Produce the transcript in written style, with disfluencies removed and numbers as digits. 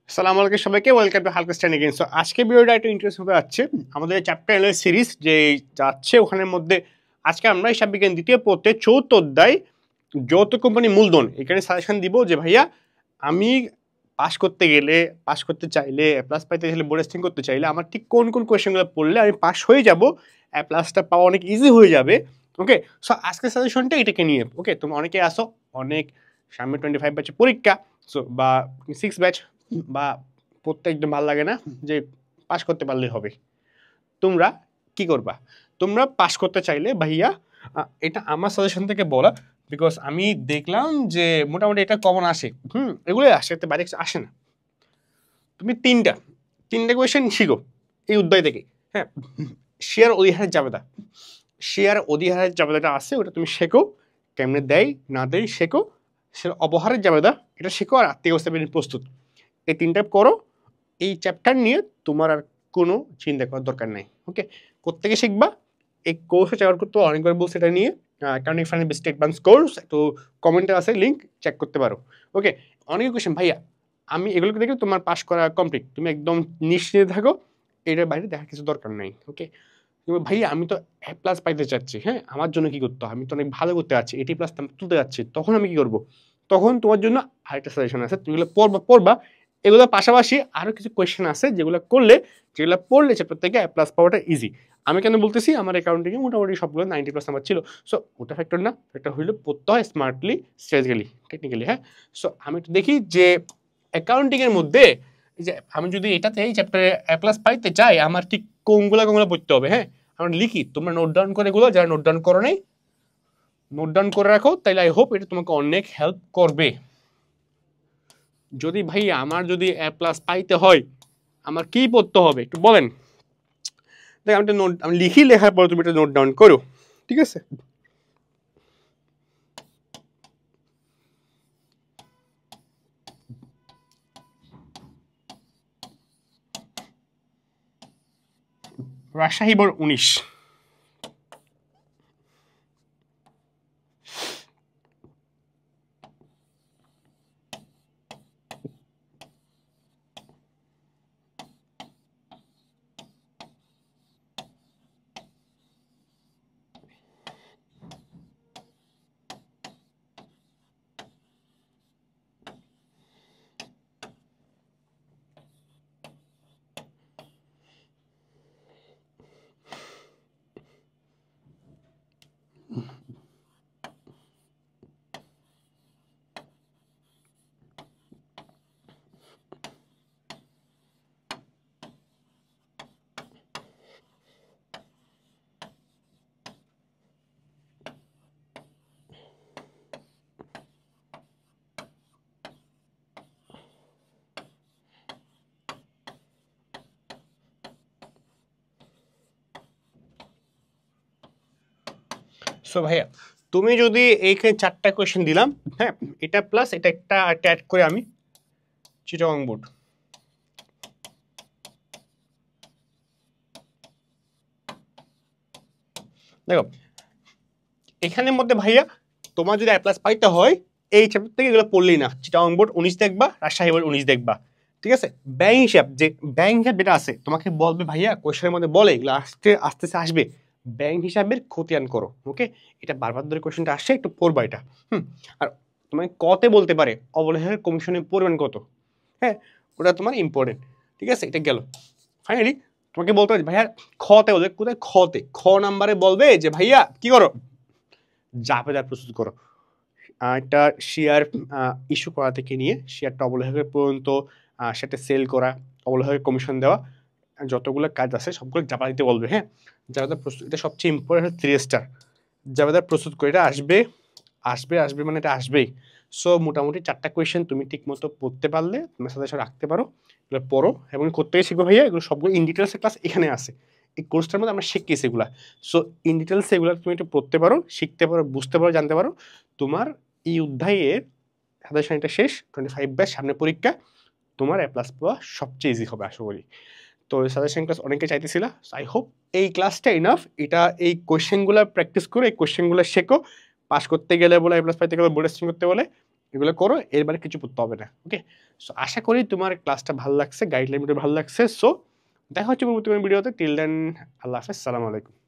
আসসালামু আলাইকুম সবাইকে, ওয়েলকাম টু হালকা স্টাডি এগেইন। সো আজকে ভিডিওটা একটু ইন্টারেস্ট হবে যাচ্ছে আমাদের চ্যাপ্টার এর সিরিজ যে যাচ্ছে ওখানের মধ্যে আজকে আমরা হিসাব বিজ্ঞান দ্বিতীয় পত্রে চৌথ অধ্যায় যৌথ কোম্পানি মূলধন এখানে সাজেশন দিব যে ভাইয়া আমি পাস করতে চাইলে এ প্লাস পাইতে চাইলে বোর্ড টেস্টিং করতে চাইলে আমার ঠিক কোন কোন কোয়েশ্চেনগুলো পড়লে আমি পাস হয়ে যাব, এ প্লাসটা পাওয়া অনেক ইজি হয়ে যাবে। ওকে, সো আজকের সাজেশনটা এটাকে নিয়ে। ওকে, তোমরা অনেকে আসো, অনেক সামনে 25 ব্যাচে পরীক্ষা, সো বা 6 ব্যাচ বা পড়তে একদম ভালো লাগে না যে পাস করতে পারলে হবে। তোমরা কি করবা? তোমরা পাস করতে চাইলে ভাইয়া এটা আমার সাজেশন থেকে বলা, বিকজ আমি দেখলাম যে মোটামুটি এটা কমন আসে, এগুলোই আসে, এতে বাইরে কিছু আসে না। তুমি তিনটা কোয়েশ্চেন শিখো এই অধ্যায় থেকে। হ্যাঁ, শেয়ার অধিহারের জাবেদা, শেয়ার অধিহারের জাবেদাটা আছে, ওটা তুমি শেখো, কেমনে দেয় না দেয় শেখো। সে অপহারের জাবেদা এটা শেখো, আর আত্মীয় অবস্থা প্রস্তুত, এই তিনটা করো। এই চ্যাপ্টার নিয়ে তোমার আর কোনো চিন্তা করার দরকার নেই। ওকে, কোত্থেকে শিখবা? এই কোর্সে চাওয়ার করতে অনেকবার বলছে এটা নিয়ে, accounting finance basic advance course, একটু কমেন্টে আছে লিঙ্ক, চেক করতে পারো। ওকে, অনেক কোয়েশ্চেন ভাইয়া আমি এগুলোকে দেখে তোমার পাস করা কমপ্লিট, তুমি একদম নিশ্চিন্তে থাকো, এটার বাইরে দেখার কিছু দরকার নেই। ওকে, ভাইয়া আমি তো এ প্লাস পাইতে চাচ্ছি, হ্যাঁ আমার জন্য কি করতে হয়? আমি তো অনেক ভালো করতে যাচ্ছি, 80+ তুলতে যাচ্ছি, তখন আমি কি করবো? তখন তোমার জন্য আরেকটা সাজেশন আছে, তুমি এগুলো পড়বা। এগুলোর পাশাপাশি আরো কিছু কোয়েশ্চেন আছে যেগুলো পড়লে চ্যাপ্টার থেকে এ প্লাস পাওয়াটা ইজি। আমি কেন বলতেছি, আমার অ্যাকাউন্টিংয়ে মোটামুটি সবগুলো 90+ নাম্বার ছিল। সো ওটা ফ্যাক্টর না, ফ্যাক্টর হইলে পড়তে হয় স্মার্টলি, স্ট্র্যাটেজিক্যালি, টেকনিক্যালি। হ্যাঁ, সো আমি একটু দেখি যে অ্যাকাউন্টিংয়ের মধ্যে যে আমি যদি এটাতে এই চ্যাপ্টারে এ প্লাস পাইতে চাই, আমার ঠিক কোনগুলো পড়তে হবে। হ্যাঁ, আমরা লিখি, তোমরা নোট ডাউন করে, এগুলো যারা নোট ডাউন করো নাই নোট ডাউন করে রাখো, তাইলে আই হোপ এটা তোমাকে অনেক হেল্প করবে। যদি ভাই আমার যদি এ প্লাস পাইতে হয় আমার কি পড়তে হবে একটু বলেন। দেখ আমি লিখি, লেখার পরে তুমি এটা নোট ডাউন করো, ঠিক আছে? রাজশাহী বোর্ড 19। সো ভাইয়া তুমি যদি এইখানে 4টা কোয়েশ্চেন দিলাম, হ্যাঁ এটা প্লাস এটা একটা অ্যাড করে আমি চিটাগং বোর্ড, দেখো এখানের মধ্যে ভাইয়া তোমার যদি এ প্লাস পাইতে হয় এই চ্যাপ্টার থেকে এগুলো পড়লেই না, চিটাগং বোর্ড 19 দেখবা, রাজশাহী বোর্ড 19 দেখবা, ঠিক আছে? ব্যাংক হিসাব যেটা আছে তোমাকে বলবে ভাইয়া কোয়েশ্চেনের মধ্যে বলে এগুলো আস্তে আস্তে আসবে, ব্যাংক হিসাবের খতিয়ান করো। ওকে, এটা বারবার ধরে কোয়েশ্চেনটা আসছে, একটু পড়বা এটা। আর তোমাকে কতে বলতে পারে অবলেহের কমিশনের পরিমাণ কত, হ্যাঁ ওটা তোমার ইম্পর্টেন্ট, ঠিক আছে? এটা গেল। ফাইনালি তোমাকে বলতে হবে ভাইয়া খতে বলবে, কোথায় খতে খ নাম্বারে বলবে যে ভাইয়া কি করো, জাবেদা প্রস্তুত করো। একটা শেয়ার ইস্যু করা থেকে নিয়ে শেয়ারটা অবলেহকের পর্যন্ত সেটা সেল করা, অবলেহকের কমিশন দেওয়া, যতগুলো কাজ আছে সবগুলো জাবা দিতে বলবে। হ্যাঁ, জাবেদা প্রস্তুত, এটা সবচেয়ে ইম্পর্টেন্ট 3 স্টার। জাবেদা প্রস্তুত করে এটা আসবে আসবে মানে এটা আসবেই। সো মোটামুটি 4টা কোয়েশ্চেন তুমি ঠিক মতো পড়তে পারলে তোমার সাথে রাখতে পারো, এগুলো পড়ো এবং করতে শিখো ভাইয়া। এগুলো সবগুলো ইন ডিটেলস ক্লাস এখানে আছে, এই কোর্সটার মধ্যে আমরা শিখতেছি এগুলা। সো ইন ডিটেলস এগুলো তুমি একটু পড়তে পারো, শিখতে পারো, বুঝতে পারো, জানতে পারো। তোমার এই অধ্যায়ের সাজেশনটা শেষ, 25 ব্যাচ সামনে পরীক্ষা, তোমার এ প্লাস পাওয়া সবচেয়ে ইজি হবে আশা করি। তো সাজেশন ক্লাস অনেকে চাইতেছিল, আই হোপ এই ক্লাসটা ইনাফ। এটা এই কোয়েশ্চেনগুলো প্র্যাকটিস করে এই কোয়েশ্চেনগুলো শেখো, পাস করতে গেলে বলে এ প্লাস পাইতে গেলে বোর্ড টেস্টিং করতে বলে এগুলো করো, এরবারে কিছু পড়তে হবে না। ওকে, সো আশা করি তোমার ক্লাসটা ভালো লাগছে, গাইডলাইন ভালো লাগছে। সো দেখা হচ্ছে পরবর্তী ভিডিওতে। টিল দেন আল্লাহ হাফেজ, সালাম আলাইকুম।